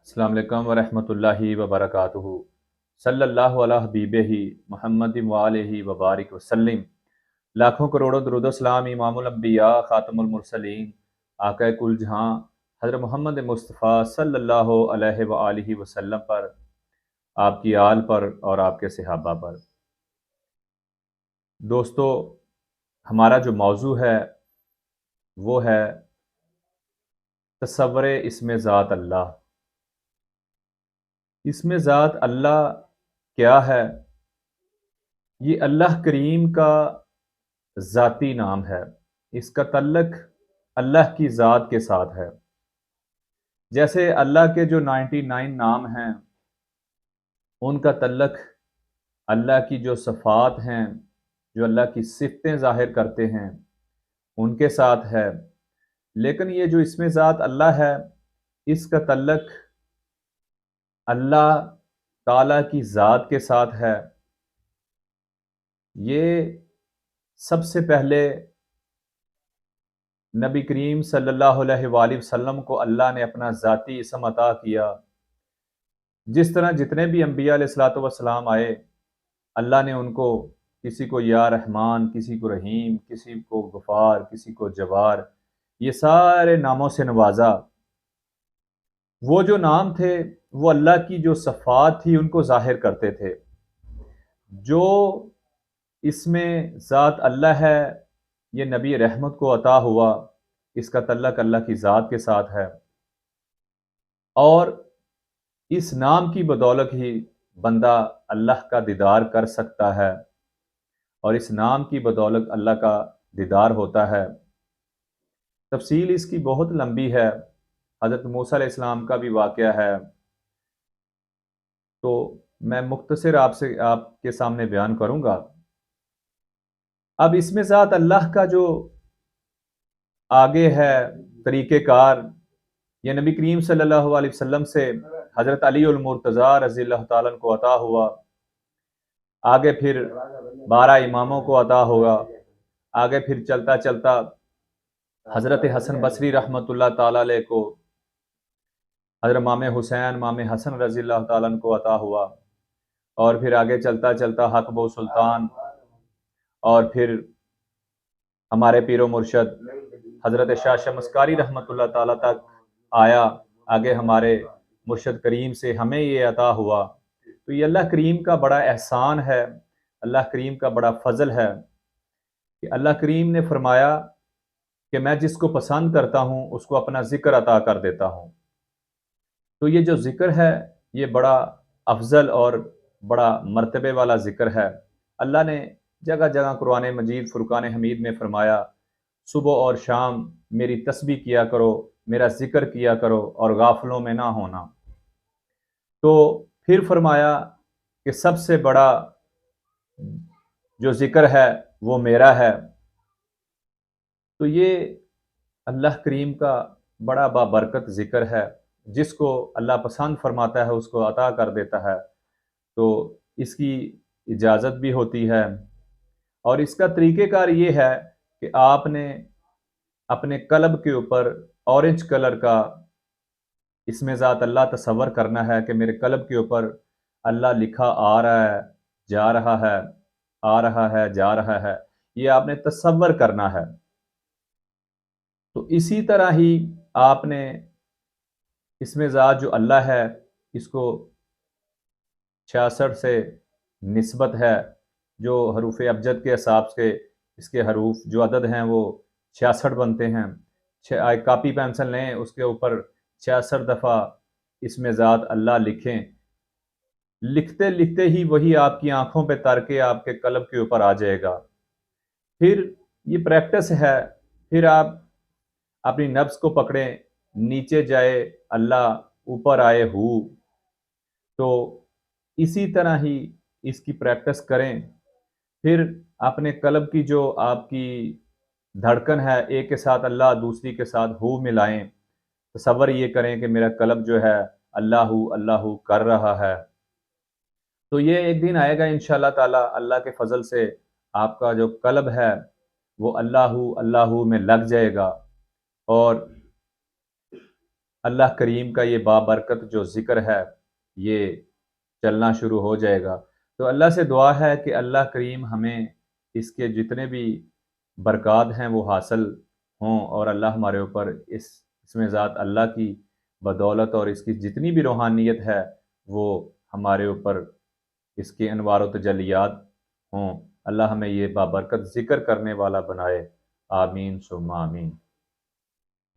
السلام علیکم ورحمۃ اللہ وبرکاتہ۔ صلی اللہ علیہ حبیبہ محمد وآلہ وبارک وسلم۔ لاکھوں کروڑوں درود و سلام امام الانبیاء خاتم المرسلین آقا کل جہاں حضرت محمد مصطفیٰ صلی اللہ علیہ وآلہ وسلم پر، آپ کی آل پر اور آپ کے صحابہ پر۔ دوستو، ہمارا جو موضوع ہے وہ ہے تصور اسم ذات اللہ۔ اسم ذات اللہ کیا ہے؟ یہ اللہ کریم کا ذاتی نام ہے۔ اس کا تعلق اللہ کی ذات کے ساتھ ہے۔ جیسے اللہ کے جو 99 نام ہیں ان کا تعلق اللہ کی جو صفات ہیں، جو اللہ کی صفتیں ظاہر کرتے ہیں ان کے ساتھ ہے، لیکن یہ جو اسم ذات اللہ ہے اس کا تعلق اللہ تعالیٰ کی ذات کے ساتھ ہے۔ یہ سب سے پہلے نبی کریم صلی اللہ علیہ وآلہ وسلم کو اللہ نے اپنا ذاتی اسم عطا کیا۔ جس طرح جتنے بھی انبیاء علیہ الصلوۃ والسلام آئے، اللہ نے ان کو کسی کو یا رحمان، کسی کو رحیم، کسی کو غفار، کسی کو جبار، یہ سارے ناموں سے نوازا۔ وہ جو نام تھے وہ اللہ کی جو صفات تھی ان کو ظاہر کرتے تھے۔ جو اس میں ذات اللہ ہے یہ نبی رحمت کو عطا ہوا، اس کا تعلق اللہ کی ذات کے ساتھ ہے، اور اس نام کی بدولت ہی بندہ اللہ کا دیدار کر سکتا ہے، اور اس نام کی بدولت اللہ کا دیدار ہوتا ہے۔ تفصیل اس کی بہت لمبی ہے، حضرت موسیٰ علیہ السلام کا بھی واقعہ ہے، تو میں مختصر آپ کے سامنے بیان کروں گا۔ اب اسم ذات اللہ کا جو آگے ہے طریقہ کار، یہ نبی کریم صلی اللہ علیہ وسلم سے حضرت علی المرتضیٰ رضی اللہ تعالیٰ عنہ کو عطا ہوا، آگے پھر 12 اماموں کو عطا ہوگا، آگے پھر چلتا چلتا حضرت حسن بصری رحمۃ اللہ تعالیٰ علیہ کو، حضرت امام حسین، امام حسن رضی اللہ تعالیٰ عنہ کو عطا ہوا، اور پھر آگے چلتا چلتا حق بو سلطان، اور پھر ہمارے پیر و مرشد حضرت شاہ شمسکاری رحمۃ اللہ تعالیٰ تک آیا، آگے ہمارے مرشد کریم سے ہمیں یہ عطا ہوا۔ تو یہ اللہ کریم کا بڑا احسان ہے، اللہ کریم کا بڑا فضل ہے کہ اللہ کریم نے فرمایا کہ میں جس کو پسند کرتا ہوں اس کو اپنا ذکر عطا کر دیتا ہوں۔ تو یہ جو ذکر ہے یہ بڑا افضل اور بڑا مرتبے والا ذکر ہے۔ اللہ نے جگہ جگہ قرآن مجید فرقان حمید میں فرمایا صبح اور شام میری تسبیح کیا کرو، میرا ذکر کیا کرو اور غافلوں میں نہ ہونا۔ تو پھر فرمایا کہ سب سے بڑا جو ذکر ہے وہ میرا ہے۔ تو یہ اللہ کریم کا بڑا بابرکت ذکر ہے، جس کو اللہ پسند فرماتا ہے اس کو عطا کر دیتا ہے۔ تو اس کی اجازت بھی ہوتی ہے، اور اس کا طریقہ کار یہ ہے کہ آپ نے اپنے قلب کے اوپر اورنج کلر کا اسم ذات اللہ تصور کرنا ہے کہ میرے قلب کے اوپر اللہ لکھا آ رہا ہے، جا رہا ہے، آ رہا ہے، جا رہا ہے، یہ آپ نے تصور کرنا ہے۔ تو اسی طرح ہی آپ نے اسم ذات جو اللہ ہے اس کو 66 سے نسبت ہے، جو حروف ابجد کے حساب سے اس کے حروف جو عدد ہیں وہ 66 بنتے ہیں۔ کاپی پینسل لیں، اس کے اوپر 66 دفعہ اسم ذات اللہ لکھیں، لکھتے لکھتے ہی وہی آپ کی آنکھوں پہ تر کے آپ کے قلب کے اوپر آ جائے گا۔ پھر یہ پریکٹس ہے، پھر آپ اپنی نفس کو پکڑیں، نیچے جائے اللہ، اوپر آئے ہو۔ تو اسی طرح ہی اس کی پریکٹس کریں۔ پھر اپنے قلب کی جو آپ کی دھڑکن ہے، ایک کے ساتھ اللہ دوسری کے ساتھ ہو ملائیں، تصور یہ کریں کہ میرا قلب جو ہے اللہ اللہ کر رہا ہے۔ تو یہ ایک دن آئے گا انشاءاللہ تعالی، اللہ کے فضل سے آپ کا جو قلب ہے وہ اللہ اللہ میں لگ جائے گا، اور اللہ کریم کا یہ بابرکت جو ذکر ہے یہ چلنا شروع ہو جائے گا۔ تو اللہ سے دعا ہے کہ اللہ کریم ہمیں اس کے جتنے بھی برکات ہیں وہ حاصل ہوں، اور اللہ ہمارے اوپر اس میں ذات اللہ کی بدولت اور اس کی جتنی بھی روحانیت ہے وہ ہمارے اوپر اس کے انوار و تجلیات ہوں۔ اللہ ہمیں یہ بابرکت ذکر کرنے والا بنائے، آمین ثم آمین۔